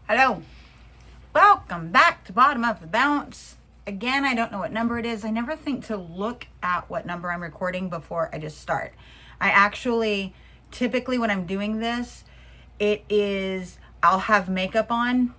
Hello. Welcome back to Bottom of the Bounce. Again, I don't know what number it is. I never think to look at what number I'm recording before I just start. I actually, typically when I'm doing this, I'll have makeup on.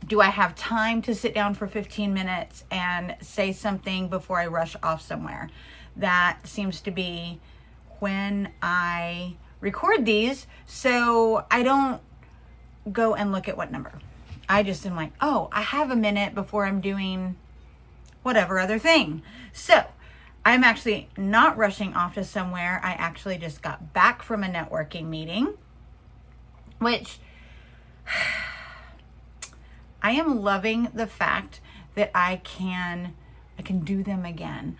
Do I have time to sit down for 15 minutes and say something before I rush off somewhere? That seems to be when I record these, so I don't go and look at what number. I just am like, oh, I have a minute before I'm doing whatever other thing. So I'm actually not rushing off to somewhere. I actually just got back from a networking meeting, which I am loving the fact that I can do them again.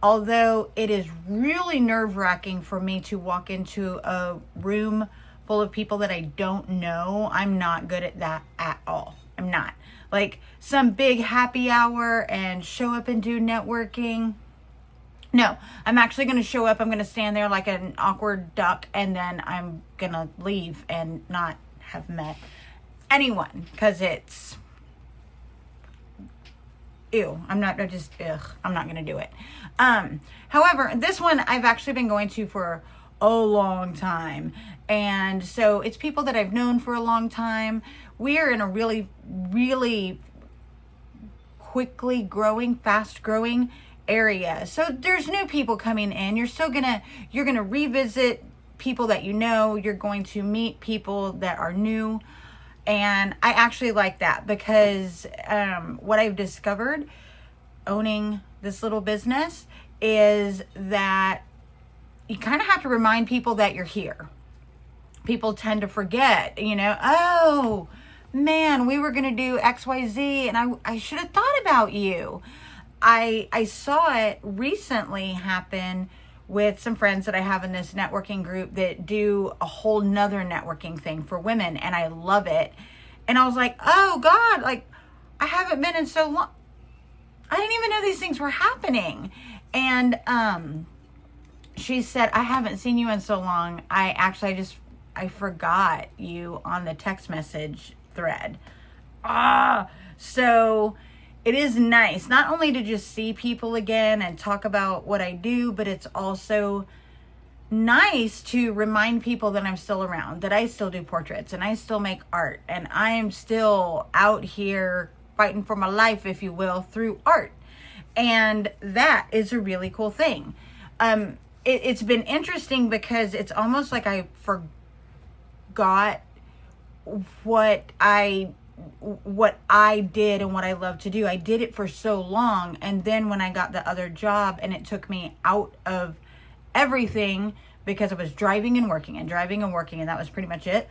Although it is really nerve-wracking for me to walk into a room full of people that I don't know, I'm not good at that at all. I'm not. Like some big happy hour and show up and do networking. No, I'm actually going to show up. I'm going to stand there like an awkward duck, and then I'm going to leave and not have met anyone because it's ew. I'm not going to do it. However, this one I've actually been going to for a long time. And so it's people that I've known for a long time. We are in a really, really quickly growing, fast growing area. So there's new people coming in. You're going to revisit people that you know. You're going to meet people that are new. And I actually like that because what I've discovered owning this little business is that you kind of have to remind people that you're here. People tend to forget, oh man, we were going to do XYZ and I should have thought about you. I saw it recently happen with some friends that I have in this networking group that do a whole nother networking thing for women, and I love it. And I was like, oh God, like I haven't been in so long. I didn't even know these things were happening. And she said, I haven't seen you in so long. I forgot you on the text message thread. So it is nice not only to just see people again and talk about what I do, but it's also nice to remind people that I'm still around, that I still do portraits and I still make art and I am still out here fighting for my life, if you will, through art. And that is a really cool thing. It's been interesting because it's almost like I forgot what I did and what I love to do. I did it for so long, and then when I got the other job and it took me out of everything because I was driving and working, and that was pretty much it.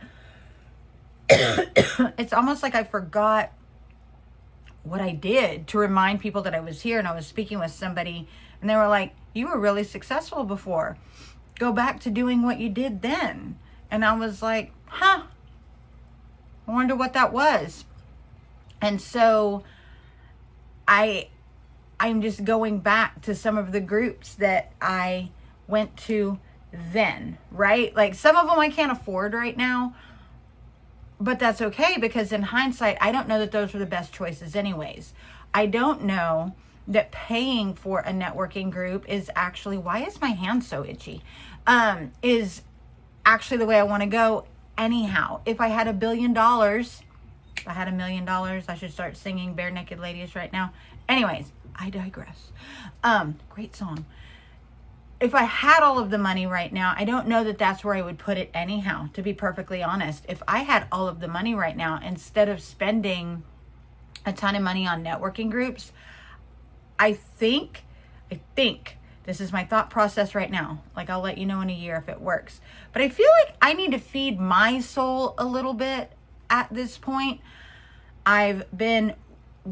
It's almost like I forgot what I did to remind people that I was here. And I was speaking with somebody and they were like, you were really successful before. Go back to doing what you did then. And I was like, I wonder what that was. And so I'm just going back to some of the groups that I went to then, right? Like some of them I can't afford right now, but that's okay because in hindsight, I don't know that those were the best choices anyways. I don't know that paying for a networking group is actually, why is my hand so itchy? Is actually the way I want to go anyhow. If I had $1 billion, I should start singing Bare Naked Ladies right now. Anyways, I digress. Great song. If I had all of the money right now, I don't know that that's where I would put it anyhow, to be perfectly honest. If I had all of the money right now, instead of spending a ton of money on networking groups, I think, this is my thought process right now. Like I'll let you know in a year if it works. But I feel like I need to feed my soul a little bit at this point. I've been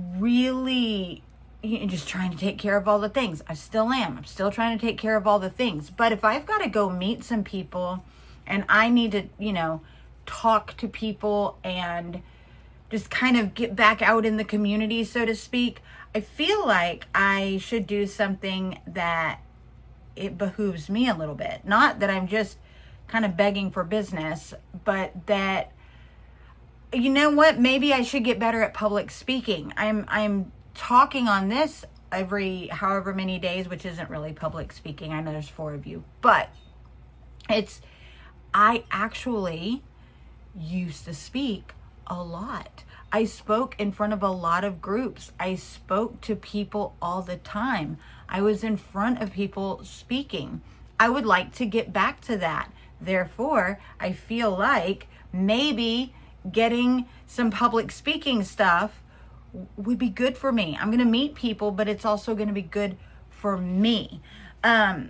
really just trying to take care of all the things. I still am. I'm still trying to take care of all the things. But if I've got to go meet some people and I need to, talk to people and just kind of get back out in the community, so to speak, I feel like I should do something that it behooves me a little bit. Not that I'm just kind of begging for business, but that you know what? Maybe I should get better at public speaking. I'm talking on this every however many days, which isn't really public speaking. I know there's 4 of you, but I actually used to speak a lot. I spoke in front of a lot of groups. I spoke to people all the time. I was in front of people speaking. I would like to get back to that. Therefore, I feel like maybe getting some public speaking stuff would be good for me. I'm going to meet people, but it's also going to be good for me. I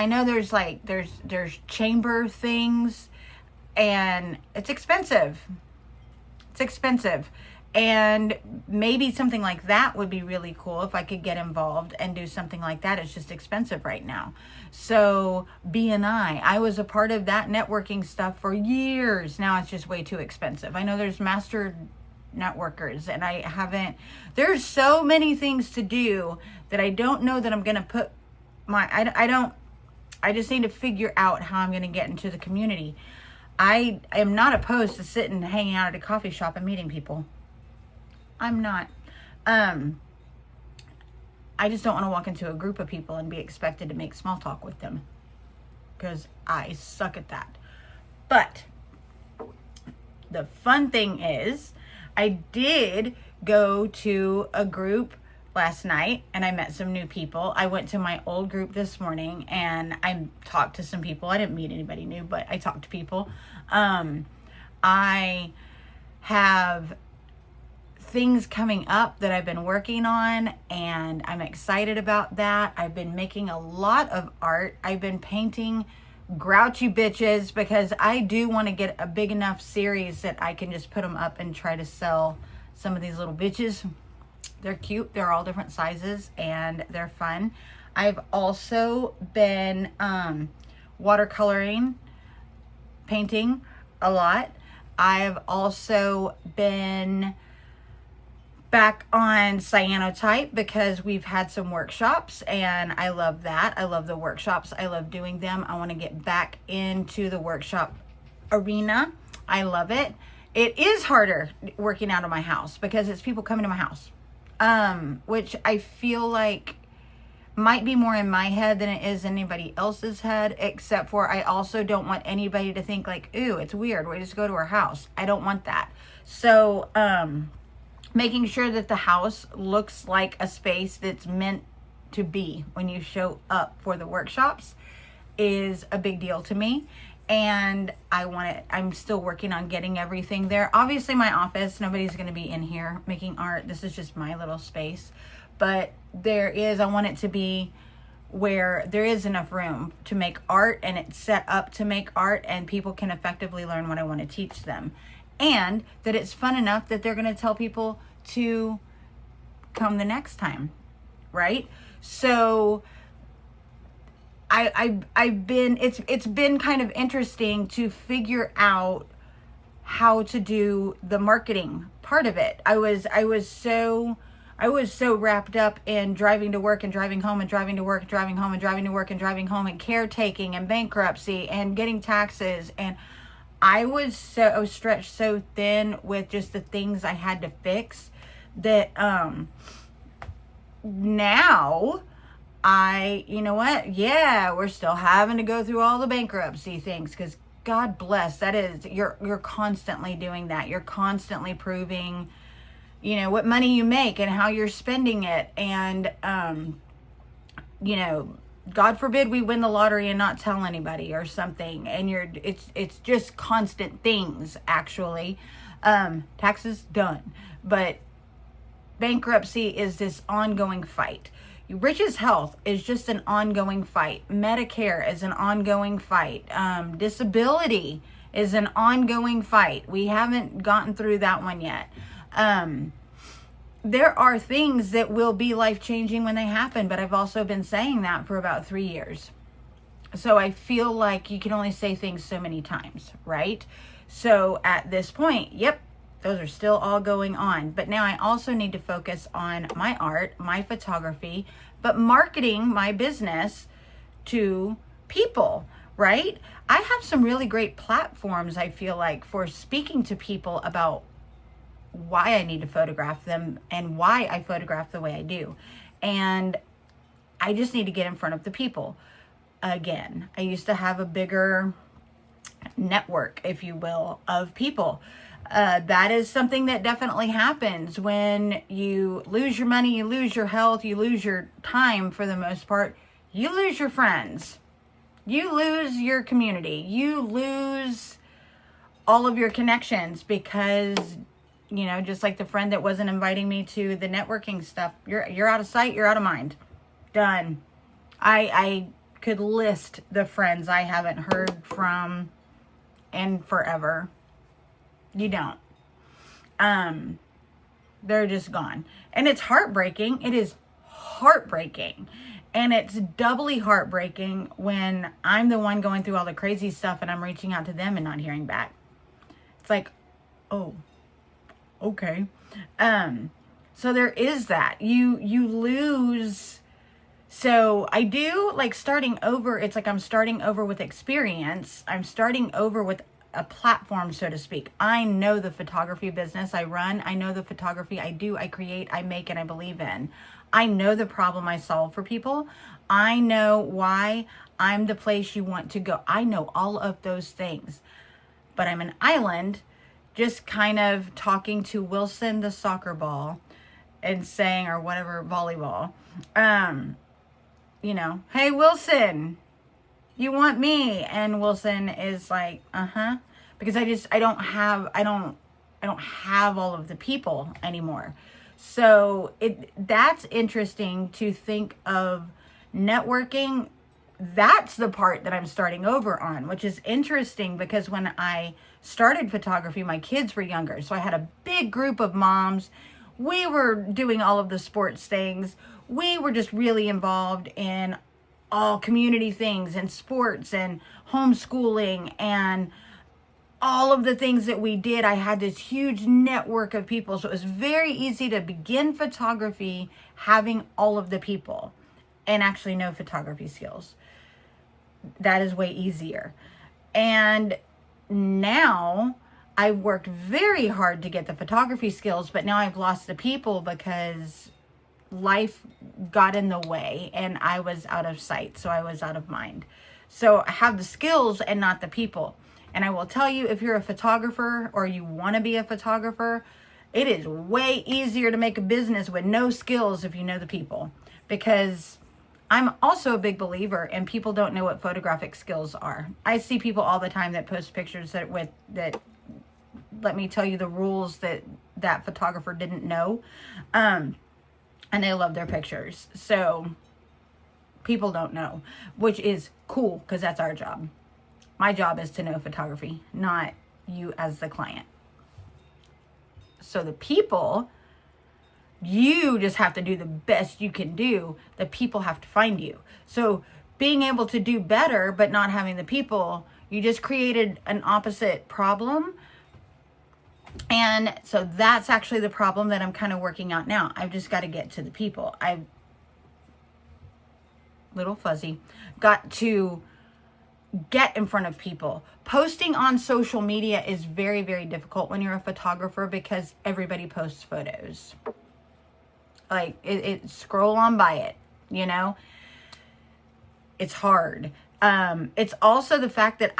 know there's chamber things, and it's expensive. It's expensive. And maybe something like that would be really cool if I could get involved and do something like that. It's just expensive right now. So BNI, I was a part of that networking stuff for years. Now it's just way too expensive. I know there's master networkers, and there's so many things to do that I don't know that I'm going to put I just need to figure out how I'm going to get into the community. I am not opposed to sitting and hanging out at a coffee shop and meeting people. I'm not. I just don't want to walk into a group of people and be expected to make small talk with them, because I suck at that. But the fun thing is, I did go to a group last night and I met some new people. I went to my old group this morning and I talked to some people. I didn't meet anybody new, but I talked to people. I have things coming up that I've been working on, and I'm excited about that. I've been making a lot of art. I've been painting grouchy bitches because I do want to get a big enough series that I can just put them up and try to sell some of these little bitches. They're cute. They're all different sizes and they're fun. I've also been watercoloring, painting a lot. I've also been back on cyanotype because we've had some workshops and I love that. I love the workshops. I love doing them. I want to get back into the workshop arena. I love it. It is harder working out of my house because it's people coming to my house, which I feel like might be more in my head than it is anybody else's head, except for I also don't want anybody to think like, ooh, it's weird, we just go to her house. I don't want that. So making sure that the house looks like a space that's meant to be when you show up for the workshops is a big deal to me. And I'm still working on getting everything there. Obviously my office, nobody's going to be in here making art. This is just my little space. But I want it to be where there is enough room to make art and it's set up to make art and people can effectively learn what I want to teach them. And that it's fun enough that they're going to tell people to come the next time, right? So it's been kind of interesting to figure out how to do the marketing part of it. I was so wrapped up in driving to work and driving home and driving to work and driving home and driving to work and driving home and caretaking and bankruptcy and getting taxes, and I was stretched so thin with just the things I had to fix that now you know what? Yeah, we're still having to go through all the bankruptcy things because God bless, that is, you're constantly doing that. You're constantly proving, you know, what money you make and how you're spending it. And, you know, God forbid we win the lottery and not tell anybody or something. And it's just constant things, actually. Taxes, done. But bankruptcy is this ongoing fight. Riches Health is just an ongoing fight. Medicare is an ongoing fight. Disability is an ongoing fight. We haven't gotten through that one yet. There are things that will be life-changing when they happen, but I've also been saying that for about 3 years. So I feel like you can only say things so many times, right? So at this point, yep, those are still all going on. But now I also need to focus on my art, my photography, but marketing my business to people, right? I have some really great platforms, I feel like, for speaking to people about why I need to photograph them and why I photograph the way I do. And I just need to get in front of the people. Again, I used to have a bigger network, if you will, of people. That is something that definitely happens when you lose your money, you lose your health, you lose your time for the most part. You lose your friends. You lose your community. You lose all of your connections because, you know, just like the friend that wasn't inviting me to the networking stuff, you're out of sight, you're out of mind. Done. I could list the friends I haven't heard from in forever. You don't. They're just gone. And it's heartbreaking. It is heartbreaking. And it's doubly heartbreaking when I'm the one going through all the crazy stuff and I'm reaching out to them and not hearing back. It's like, oh, okay. So there is that. You lose. So I do like starting over. It's like I'm starting over with experience. I'm starting over with a platform, so to speak. I know the photography business I run. I know the photography I do, I create, I make, and I believe in. I know the problem I solve for people. I know why I'm the place you want to go. I know all of those things. But I'm an island just kind of talking to Wilson the soccer ball and saying, or whatever, volleyball, you know, hey Wilson, you want me? And Wilson is like, because I don't have all of the people anymore. So that's interesting to think of networking. That's the part that I'm starting over on, which is interesting because when I started photography, my kids were younger. So I had a big group of moms. We were doing all of the sports things. We were just really involved in all community things and sports and homeschooling and all of the things that we did. I had this huge network of people. So it was very easy to begin photography having all of the people and actually know photography skills. That is way easier. And now I've worked very hard to get the photography skills, but now I've lost the people because life got in the way and I was out of sight. So I was out of mind. So I have the skills and not the people. And I will tell you, if you're a photographer or you want to be a photographer, it is way easier to make a business with no skills if you know the people. Because I'm also a big believer in people don't know what photographic skills are. I see people all the time that post pictures that let me tell you the rules that photographer didn't know. And they love their pictures. So people don't know, which is cool because that's our job. My job is to know photography, not you as the client. So the people, you just have to do the best you can do. The people have to find you. So being able to do better, but not having the people, you just created an opposite problem. And so that's actually the problem that I'm kind of working out now. I've just got to get to the people. Little fuzzy, got to get in front of people. Posting on social media is very, very difficult when you're a photographer because everybody posts photos. Like it scroll on by it, you know? It's hard. It's also the fact that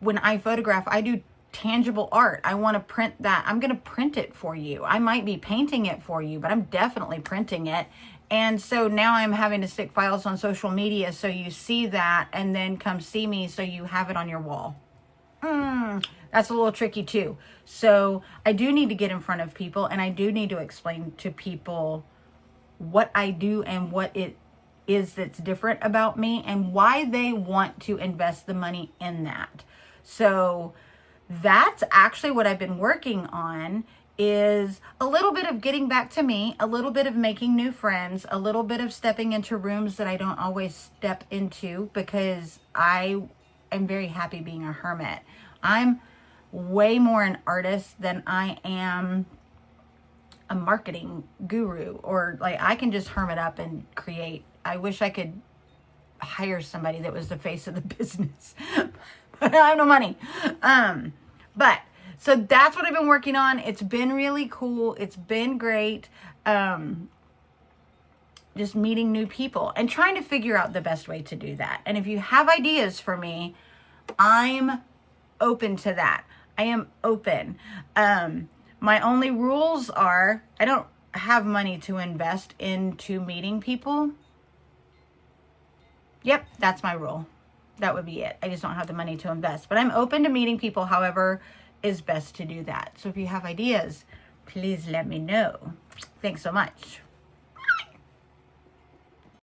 when I photograph, I do tangible art. I want to print that. I'm going to print it for you. I might be painting it for you, but I'm definitely printing it. And so now I'm having to stick files on social media so you see that and then come see me so you have it on your wall. That's a little tricky too. So I do need to get in front of people and I do need to explain to people what I do and what it is that's different about me and why they want to invest the money in that. So that's actually what I've been working on, is a little bit of getting back to me, a little bit of making new friends, a little bit of stepping into rooms that I don't always step into because I am very happy being a hermit. I'm way more an artist than I am a marketing guru, or like I can just hermit up and create. I wish I could hire somebody that was the face of the business. But I have no money. But so that's what I've been working on. It's been really cool. It's been great. Just meeting new people and trying to figure out the best way to do that. And if you have ideas for me, I'm open to that. I am open. My only rules are I don't have money to invest into meeting people. Yep, that's my rule. That would be it. I just don't have the money to invest. But I'm open to meeting people, however is best to do that. So if you have ideas, please let me know. Thanks so much.